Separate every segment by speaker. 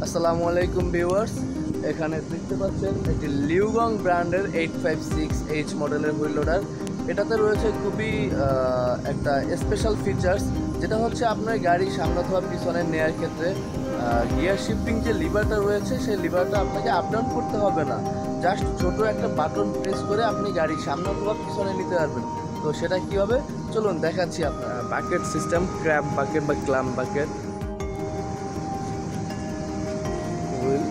Speaker 1: আসসালামু আলাইকুম ভিউয়ার্স, এখানে দেখতে পাচ্ছেন একটি লিউগং ব্র্যান্ডের 856H মডেলের হুইল লোডার। এটাতে রয়েছে খুবই একটা স্পেশাল ফিচার্স, যেটা হচ্ছে আপনার গাড়ি সামনে অথবা পিছনে নেওয়ার ক্ষেত্রে গিয়ার শিফটিং যে লিভারটা রয়েছে সেই লিভারটা আপনাকে আপ ডাউন করতে হবে না। জাস্ট ছোট একটা বাটন প্রেস করে আপনি গাড়ি সামনে অথবা পিছনে নিতে পারবেন। তো সেটা কীভাবে চলুন দেখাচ্ছি। আপনার বাকেট সিস্টেম, ক্র্যাব বাকেট বা ক্লাম বাকেট, হুইল,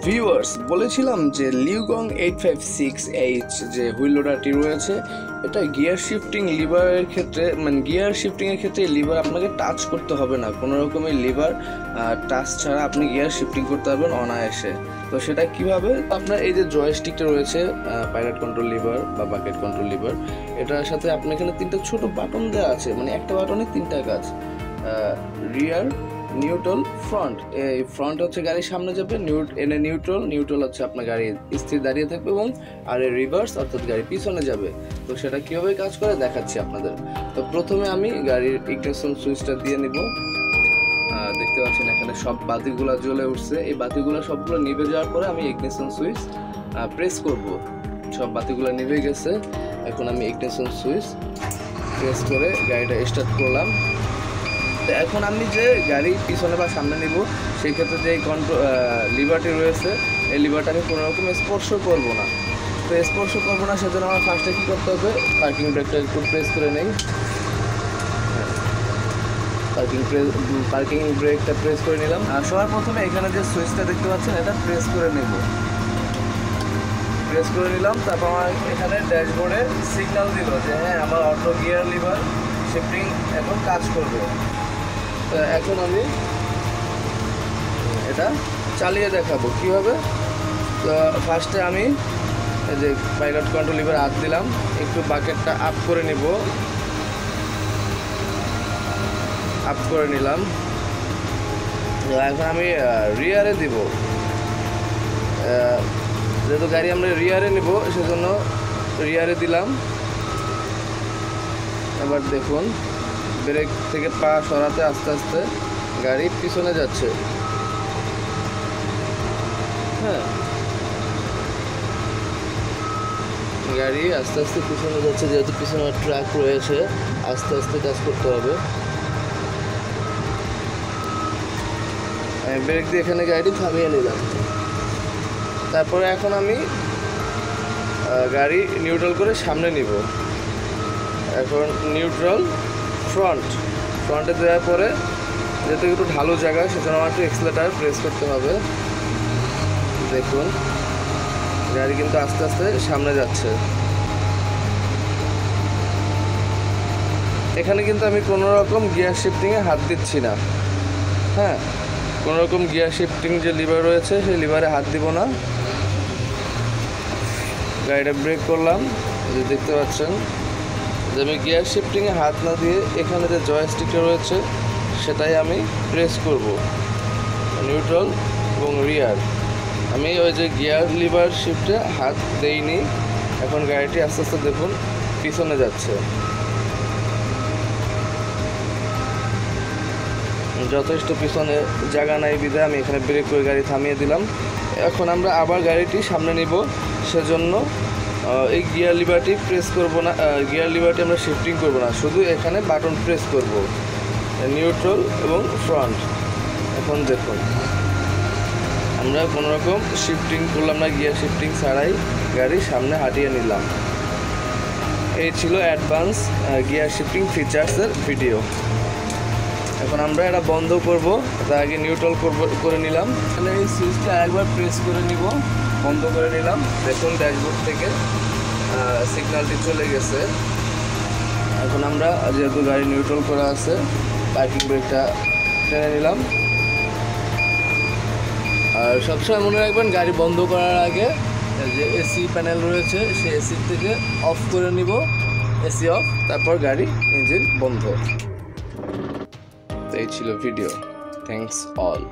Speaker 1: ভিউয়ার্স বলেছিলাম যে লিউগং 856H যে হুইল লোডারটি রয়েছে, এটা গিয়ার শিফটিং লিভারের ক্ষেত্রে গিয়ার শিফটিংয়ের ক্ষেত্রে লিভার আপনাকে টাচ করতে হবে না। কোনো রকমের লিভার টাচ ছাড়া আপনি গিয়ার শিফটিং করতে পারবেন অনায়াসে। তো সেটা কিভাবে, আপনার এই যে জয়স্টিকটা রয়েছে পাইলট কন্ট্রোল লিভার বা বাকেট কন্ট্রোল লিভার, এটার সাথে আপনার এখানে তিনটা ছোট বাটন দেওয়া আছে, একটা বাটনে তিনটা কাজ। রিয়ার, নিউট্রাল, ফ্রন্ট। এই ফ্রন্ট হচ্ছে গাড়ির সামনে যাবে, নিউট্রাল হচ্ছে আপনার গাড়ি স্থির দাঁড়িয়ে থাকবে, এবং আর রিভার্স অর্থাৎ গাড়ি পিছনে যাবে। তো সেটা কীভাবে কাজ করে দেখাচ্ছি আপনাদের। তো প্রথমে আমি গাড়ির ইগনিশন সুইচটা দিয়ে নিব। দেখতে পাচ্ছেন এখানে সব বাতিগুলো জ্বলে উঠছে। এই বাতিগুলো সবগুলো নিভে যাওয়ার পরে আমি ইগনিশন সুইচ প্রেস করব। সব বাতিগুলো নিভে গেছে। এখন আমি ইগনিশন সুইচ প্রেস করে গাড়িটা স্টার্ট করলাম। তো এখন আমি যে গাড়ি পিছনে বা সামনে নিব, সেই ক্ষেত্রে যে লিভারটি রয়েছে, এই লিভারটাকে কোনো রকম স্পর্শ করব না। তো স্পর্শ করবো না, সেজন্য আমার ফার্স্টে কী করতে হবে, পার্কিং ব্রেকটা একটু প্রেস করে নেই। পার্কিং ব্রেকটা প্রেস করে নিলাম। আর সবার প্রথমে এখানে যে সুইচটা দেখতে পাচ্ছেন, এটা প্রেস করে নেব। প্রেস করে নিলাম। তারপর আমার এখানে ড্যাশবোর্ডে সিগন্যাল দিল যে হ্যাঁ, আমার অটো গিয়ার লিভার শিফটিং এখন কাজ করবে। তো এখন আমি এটা চালিয়ে দেখাবো কীভাবে। তো ফার্স্টে আমি এই যে পাইলট কন্ট্রোল লিভার হাত দিলাম, একটু বাকেটটা আপ করে নিব। আপ করে নিলাম। এখন আমি রিয়ারে দিব। যেহেতু গাড়ি আমরা রিয়ারে নিব, সেজন্য রিয়ারে দিলাম। এবার দেখুন, ব্রেক থেকে পা সরাতে আস্তে আস্তে গাড়ি পিছনে যাচ্ছে। হ্যাঁ, গাড়ি আস্তে আস্তে পিছনে যাচ্ছে, যেহেতু পিছনে ট্রাক রয়েছে, আস্তে আস্তে কাজ করতে হবে। আমি ব্রেক দিয়ে এখানে গাড়ি থামিয়ে নিলাম। তারপরে এখন আমি গাড়ি নিউট্রাল করে সামনে নিব। এখন নিউট্রাল, ফ্রন্টে দেওয়ার পরে যেহেতু একটু ঢালু জায়গা, সেজন্য আমার একটু এক্সেলেটার প্রেস করতে হবে। দেখুন গাড়ি কিন্তু আস্তে আস্তে সামনে যাচ্ছে। এখানে কিন্তু আমি কোনো রকম গিয়ার শিফটিংয়ে হাত দিচ্ছি না। হ্যাঁ, কোনো রকম গিয়ার শিফটিং যে লিভার রয়েছে, সেই লিভারে হাত দিব না। গাড়িটা ব্রেক করলাম, যে দেখতে পাচ্ছেন যে আমি গিয়ার শিফটিংয়ে হাত না দিয়ে এখানে যে জয়স্টিকটা রয়েছে সেটাই আমি প্রেস করব। নিউট্রাল এবং রিয়ার, আমি ওই যে গিয়ার লিভার শিফটে হাত দেইনি। এখন গাড়িটি আস্তে আস্তে দেখুন পিছনে যাচ্ছে। যথেষ্ট পিছনে জায়গা নাই বিধায় আমি এখানে ব্রেক করে গাড়ি থামিয়ে দিলাম। এখন আমরা আবার গাড়িটি সামনে নিব, সেজন্য এই গিয়ার লিভারটি প্রেস করব না। গিয়ার লিভারটি আমরা শিফটিং করব না, শুধু এখানে বাটন প্রেস করব, নিউট্রাল এবং ফ্রন্ট। এখন দেখুন আমরা কোনো রকম শিফটিং করলাম না, গিয়ার শিফটিং ছাড়াই গাড়ি সামনে হাঁটিয়ে নিলাম। এই ছিল অ্যাডভান্স গিয়ার শিফটিং ফিচার্সের ভিডিও। এখন আমরা এটা বন্ধ করব, তার আগে নিউট্রাল করে নিলাম। তাহলে এই সুইচটা একবার প্রেস করে নিব, বন্ধ করে নিলাম। দেখুন ড্যাশবোর্ড থেকে সিগন্যালটি চলে গেছে। এখন আমরা যেহেতু গাড়ি নিউট্রাল করা আছে, পার্কিং ব্রেকটা টেনে নিলাম। আর সবসময় মনে রাখবেন, গাড়ি বন্ধ করার আগে যে এসি প্যানেল রয়েছে, সেই এসি থেকে অফ করে নিব, এসি অফ, তারপর গাড়ি ইঞ্জিন বন্ধ। এই ছিল ভিডিও। Thanks all.